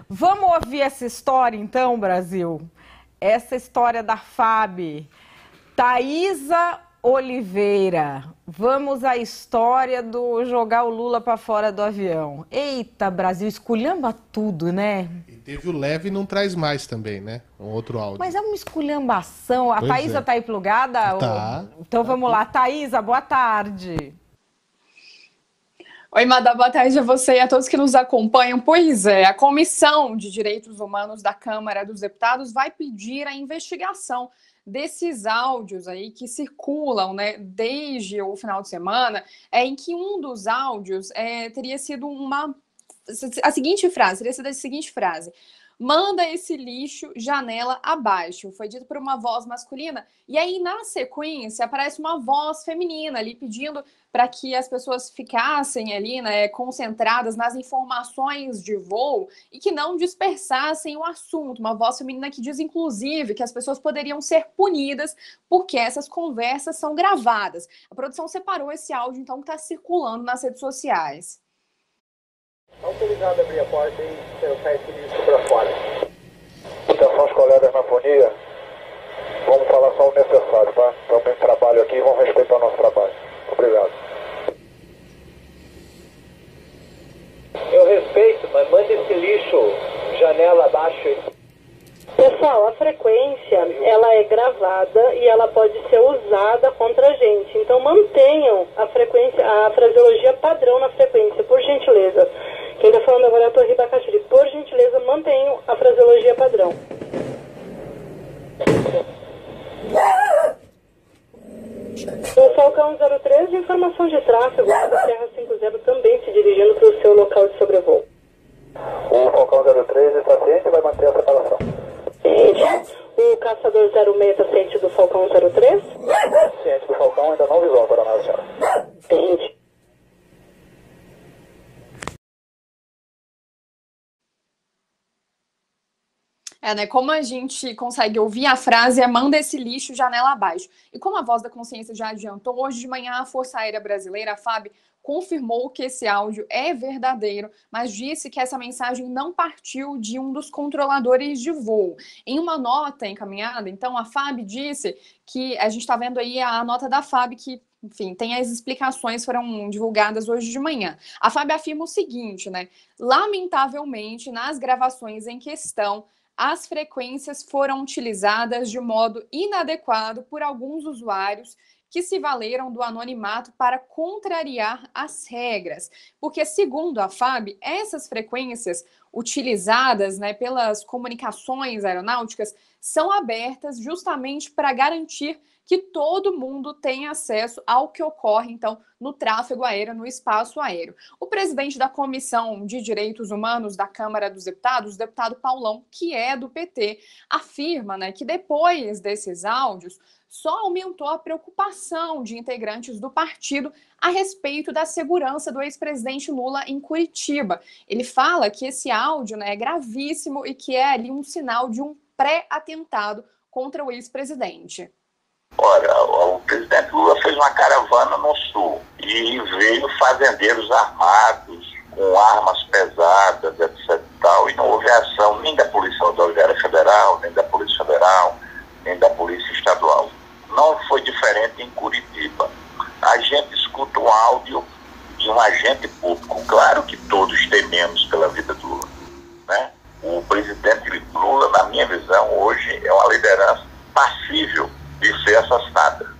Vamos ouvir essa história então, Brasil? Essa história da FAB. Thaisa Oliveira. Vamos à história do jogar o Lula para fora do avião. Eita, Brasil, esculhamba tudo, né? E teve o leve e não traz mais também, né? Um outro áudio. Mas é uma esculhambação. A Thaisa tá aí plugada? Tá. Então vamos lá. Thaisa, boa tarde. Oi, Mada, boa tarde a você e a todos que nos acompanham. Pois é, a Comissão de Direitos Humanos da Câmara dos Deputados vai pedir a investigação desses áudios aí que circulam, né, desde o final de semana, em que um dos áudios teria sido a seguinte frase: manda esse lixo janela abaixo. Foi dito por uma voz masculina. E aí, na sequência, aparece uma voz feminina ali pedindo para que as pessoas ficassem ali, né, concentradas nas informações de voo e que não dispersassem o assunto. Uma voz feminina que diz, inclusive, que as pessoas poderiam ser punidas porque essas conversas são gravadas. A produção separou esse áudio, então, que está circulando nas redes sociais. Autorizado a abrir a porta e colocar esse lixo para fora. Atenção, os colegas na fonia. Vamos falar só o necessário, tá? Estamos em trabalho aqui e vamos respeitar o nosso trabalho. Obrigado. Eu respeito, mas manda esse lixo janela abaixo aí. Pessoal, a frequência, ela é gravada e ela pode ser usada contra a gente. Então mantenham a frequência, a fraseologia padrão na frequência, por gentileza. Quem está falando agora é a Torre Bacaxiri. Por gentileza, mantenham a fraseologia padrão. O Falcão 03 de informação de tráfego da Serra 50 também se dirigindo para o seu local de sobrevoo. O Falcão 03 está ciente e vai manter a separação. O Caçador 06 está ciente do Falcão 03? Ciente do Falcão, ainda não visou para nada, senhora. Entendi. Né? Como a gente consegue ouvir a frase manda esse lixo janela abaixo. E como a Voz da Consciência já adiantou, hoje de manhã a Força Aérea Brasileira, a FAB, confirmou que esse áudio é verdadeiro, mas disse que essa mensagem não partiu de um dos controladores de voo. Em uma nota encaminhada, então, a FAB disse que a gente está vendo aí a nota da FAB que, enfim, tem as explicações, foram divulgadas hoje de manhã. A FAB afirma o seguinte, né? Lamentavelmente, nas gravações em questão, as frequências foram utilizadas de modo inadequado por alguns usuários que se valeram do anonimato para contrariar as regras. Porque, segundo a FAB, essas frequências utilizadas, né, pelas comunicações aeronáuticas são abertas justamente para garantir que todo mundo tem acesso ao que ocorre, então, no tráfego aéreo, no espaço aéreo. O presidente da Comissão de Direitos Humanos da Câmara dos Deputados, o deputado Paulão, que é do PT, afirma, né, que depois desses áudios, só aumentou a preocupação de integrantes do partido a respeito da segurança do ex-presidente Lula em Curitiba. Ele fala que esse áudio, né, é gravíssimo e que é ali um sinal de um pré-atentado contra o ex-presidente. Olha, o presidente Lula fez uma caravana no sul e veio fazendeiros armados, com armas pesadas, etc. E não houve ação nem da Polícia Rodoviária Federal, nem da Polícia Federal, nem da Polícia Estadual. Não foi diferente em Curitiba. A gente escuta um áudio de um agente público. Claro que todos tememos pela vida do Lula, né? O presidente Lula, na minha visão, hoje é uma liderança passível de ser assassinada.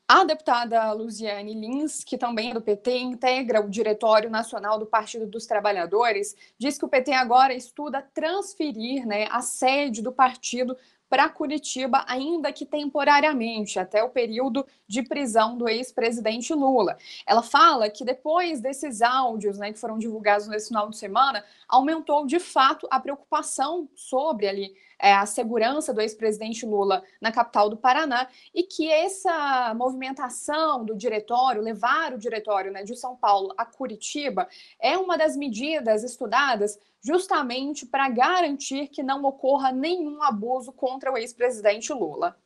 A deputada Luziane Lins, que também é do PT, integra o Diretório Nacional do Partido dos Trabalhadores, diz que o PT agora estuda transferir, né, a sede do partido para Curitiba, ainda que temporariamente, até o período de prisão do ex-presidente Lula. Ela fala que depois desses áudios, né, que foram divulgados nesse final de semana, aumentou de fato a preocupação sobre ali a segurança do ex-presidente Lula na capital do Paraná e que essa movimentação do diretório, levar o diretório, né, de São Paulo a Curitiba, é uma das medidas estudadas justamente para garantir que não ocorra nenhum abuso contra o ex-presidente Lula.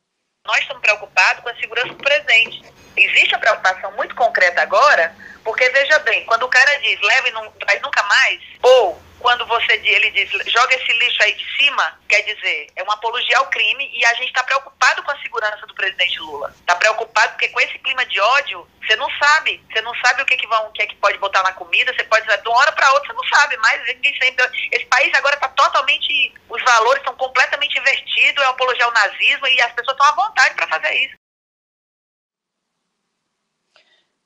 nós estamos preocupados com a segurança do presidente. Existe uma preocupação muito concreta agora, porque, veja bem, quando o cara diz, leva e não traz nunca mais, ou quando ele diz, joga esse lixo aí de cima, quer dizer, é uma apologia ao crime, e a gente está preocupado com a segurança do presidente Lula. Está preocupado porque com esse clima de ódio, você não sabe o que pode botar na comida, você pode, de uma hora para outra, você não sabe, mas ninguém sempre... Esse país agora está totalmente, os valores estão completamente invertidos, é uma apologia ao nazismo, e as pessoas estão à vontade para fazer isso.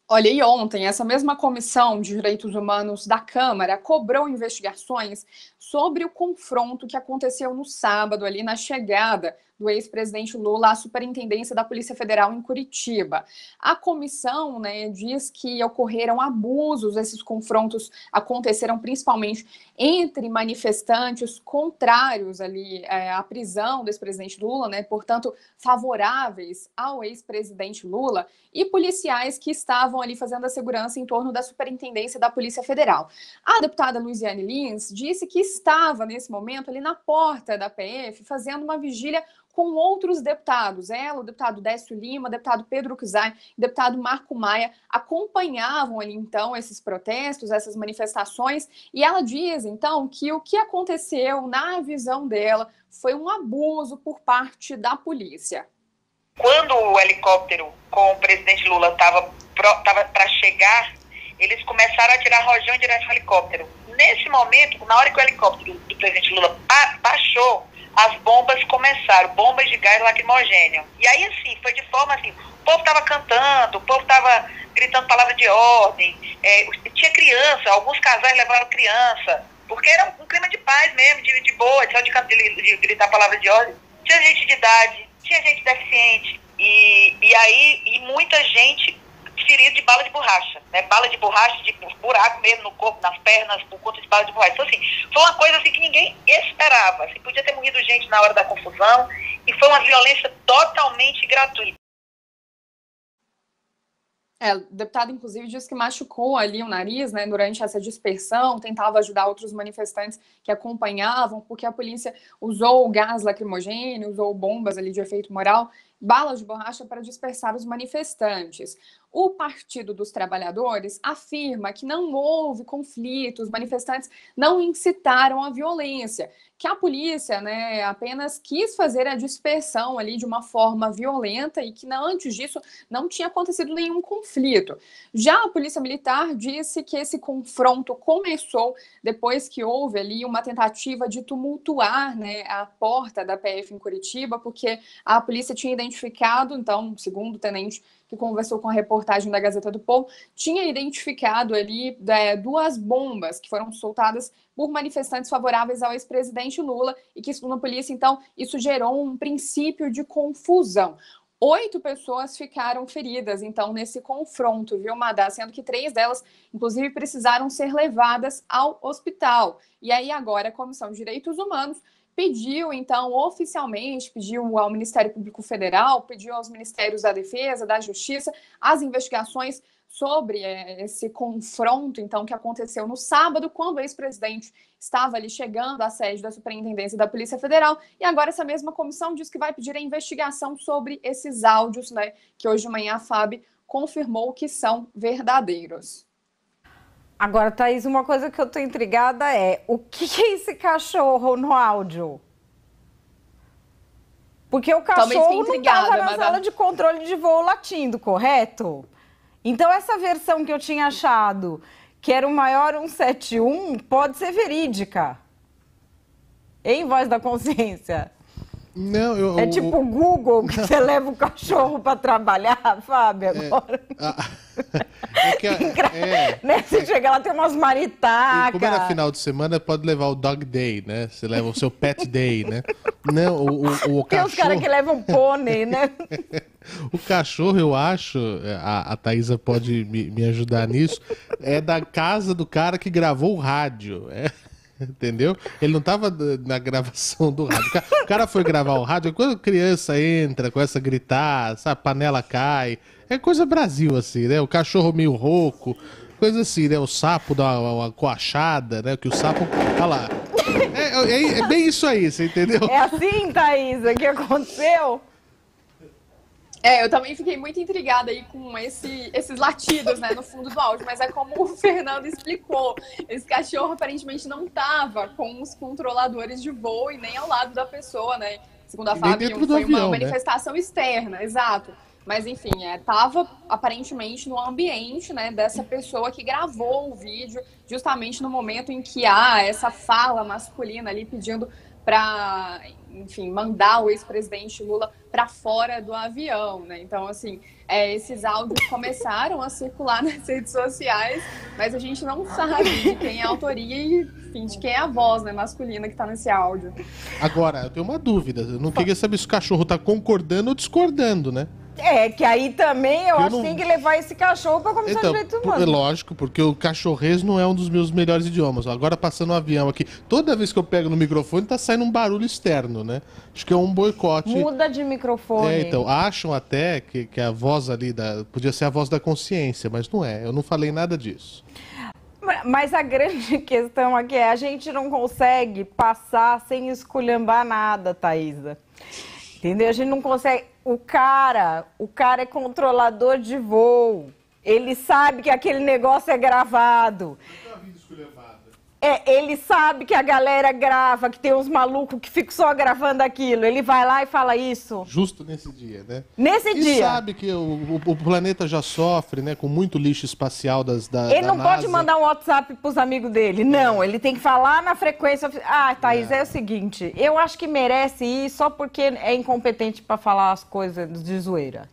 Olha, e ontem, essa mesma Comissão de Direitos Humanos da Câmara cobrou investigações sobre o confronto que aconteceu no sábado, ali na chegada do ex-presidente Lula à Superintendência da Polícia Federal em Curitiba. A comissão, né, diz que ocorreram abusos, esses confrontos aconteceram principalmente entre manifestantes contrários ali à prisão do ex-presidente Lula, né, portanto, favoráveis ao ex-presidente Lula, e policiais que estavam ali fazendo a segurança em torno da Superintendência da Polícia Federal. A deputada Luiziane Lins disse que estava, nesse momento, ali na porta da PF, fazendo uma vigília com outros deputados. Ela, o deputado Décio Lima, o deputado Pedro Kuzai, o deputado Marco Maia, acompanhavam ali, então, esses protestos, essas manifestações, e ela diz, então, que o que aconteceu, na visão dela, foi um abuso por parte da polícia. Quando o helicóptero com o presidente Lula estava para chegar, eles começaram a tirar rojão em direção ao helicóptero. Nesse momento, na hora que o helicóptero do presidente Lula baixou, as bombas começaram, bombas de gás lacrimogêneo. E aí, assim, foi de forma assim, o povo estava cantando, o povo estava gritando palavra de ordem, tinha criança, alguns casais levaram criança, porque era um clima de paz mesmo, de boa, só de gritar palavra de ordem. Tinha gente de idade, tinha gente deficiente, e muita gente ferida de bala de borracha, né? Bala de borracha, de buraco mesmo no corpo, nas pernas, por conta de bala de borracha. Então, assim, foi uma coisa assim que ninguém esperava. Assim, podia ter morrido gente na hora da confusão, e foi uma violência totalmente gratuita. O deputado, inclusive, disse que machucou ali o nariz, né, durante essa dispersão, tentava ajudar outros manifestantes que acompanhavam, porque a polícia usou gás lacrimogêneo, usou bombas ali de efeito moral, balas de borracha para dispersar os manifestantes. O Partido dos Trabalhadores afirma que não houve conflito, os manifestantes não incitaram a violência, que a polícia, né, apenas quis fazer a dispersão ali de uma forma violenta e que antes disso não tinha acontecido nenhum conflito. Já a Polícia Militar disse que esse confronto começou depois que houve ali uma tentativa de tumultuar, né, a porta da PF em Curitiba, porque a polícia tinha identificado, então, segundo o tenente que conversou com a reportagem da Gazeta do Povo, tinha identificado ali 2 bombas que foram soltadas por manifestantes favoráveis ao ex-presidente Lula e que, segundo a polícia, então, isso gerou um princípio de confusão. 8 pessoas ficaram feridas, então, nesse confronto, viu, Madá? Sendo que 3 delas, inclusive, precisaram ser levadas ao hospital. E aí, agora, a Comissão de Direitos Humanos pediu, então, oficialmente, pediu ao Ministério Público Federal, pediu aos Ministérios da Defesa, da Justiça, as investigações sobre esse confronto, então, que aconteceu no sábado, quando o ex-presidente estava ali chegando à sede da Superintendência da Polícia Federal, e agora essa mesma comissão diz que vai pedir a investigação sobre esses áudios, né, que hoje de manhã a FAB confirmou que são verdadeiros. Agora, Thaís, uma coisa que eu tô intrigada é, o que é esse cachorro no áudio? Porque o cachorro não estava na sala de controle de voo latindo, correto? Então, essa versão que eu tinha achado, que era o maior 171, pode ser verídica. Em Voz da Consciência. Não, é tipo o Google, que você leva o cachorro para trabalhar, Fábio, agora. Né? Você chega lá, tem umas maritacas. Como é na final de semana, pode levar o Dog Day, né? Você leva o seu Pet Day, né? Não, o cachorro... Tem os caras que levam pônei, né? O cachorro, eu acho, a Thaisa pode me ajudar nisso, é da casa do cara que gravou o rádio, entendeu? Ele não estava na gravação do rádio. O cara foi gravar o rádio, quando a criança entra, começa a gritar, sabe, a panela cai. É coisa Brasil, assim, né? O cachorro meio rouco, coisa assim, né? O sapo dá uma coachada, né? Que o sapo... Olha lá. É bem isso aí, você entendeu? É assim, Thaisa, que aconteceu? Eu também fiquei muito intrigada aí com esses latidos, né, no fundo do áudio, mas é como o Fernando explicou, esse cachorro aparentemente não estava com os controladores de voo e nem ao lado da pessoa, né, segundo a Fábio, foi uma manifestação externa, exato. Mas enfim, estava aparentemente no ambiente, né, dessa pessoa que gravou o vídeo, justamente no momento em que há essa fala masculina ali pedindo para, enfim, mandar o ex-presidente Lula para fora do avião, né? Então, assim, esses áudios começaram a circular nas redes sociais, mas a gente não sabe de quem é a autoria e, enfim, de quem é a voz, né, masculina que está nesse áudio. Agora, eu tenho uma dúvida. Eu não queria saber se o cachorro está concordando ou discordando, né? Que aí também eu acho que tem que levar esse cachorro para a Comissão de Direitos Humanos. É lógico, porque o cachorrês não é um dos meus melhores idiomas. Agora, passando um avião aqui, toda vez que eu pego no microfone, tá saindo um barulho externo, né? Acho que é um boicote. Muda de microfone. Então, acham até que a voz ali podia ser a voz da consciência, mas não é. Eu não falei nada disso. Mas a grande questão aqui a gente não consegue passar sem esculhambar nada, Thaisa. Entendeu? A gente não consegue... O cara é controlador de voo. Ele sabe que aquele negócio é gravado. Ele sabe que a galera grava, que tem uns malucos que ficam só gravando aquilo. Ele vai lá e fala isso. Justo nesse dia, né? Nesse dia. E sabe que o planeta já sofre, né, com muito lixo espacial da Ele não NASA. pode mandar um WhatsApp pros amigos dele. Não, ele tem que falar na frequência. Thaís, é o seguinte. Eu acho que merece ir só porque é incompetente para falar as coisas de zoeira.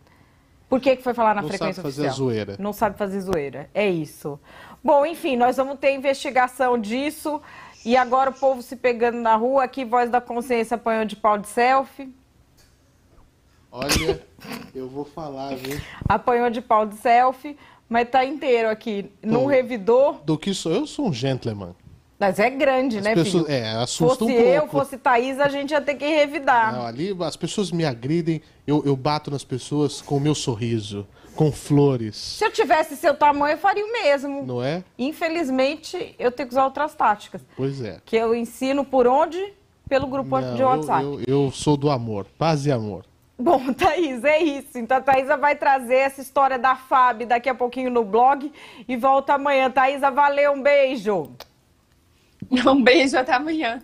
Por que foi falar na frequência oficial? Não sabe fazer zoeira. Não sabe fazer zoeira. É isso. Bom, enfim, nós vamos ter investigação disso. E agora o povo se pegando na rua. Aqui, Voz da Consciência apanhou de pau de selfie. Olha, eu vou falar, viu? Apanhou de pau de selfie, mas tá inteiro aqui. Num revidor. Do que sou eu, sou um gentleman. Mas é grande, né, pessoas, filho? Assusta um pouco. Fosse eu, fosse Thaís, a gente ia ter que revidar. Não, ali as pessoas me agridem, eu bato nas pessoas com o meu sorriso, com flores. Se eu tivesse seu tamanho, eu faria o mesmo. Não é? Infelizmente, eu tenho que usar outras táticas. Pois é. Que eu ensino por onde? Pelo grupo de WhatsApp. Eu sou do amor, paz e amor. Bom, Thaís, é isso. Então a Thaisa vai trazer essa história da FAB daqui a pouquinho no blog e volta amanhã. Thaisa, valeu, um beijo. Um beijo, até amanhã.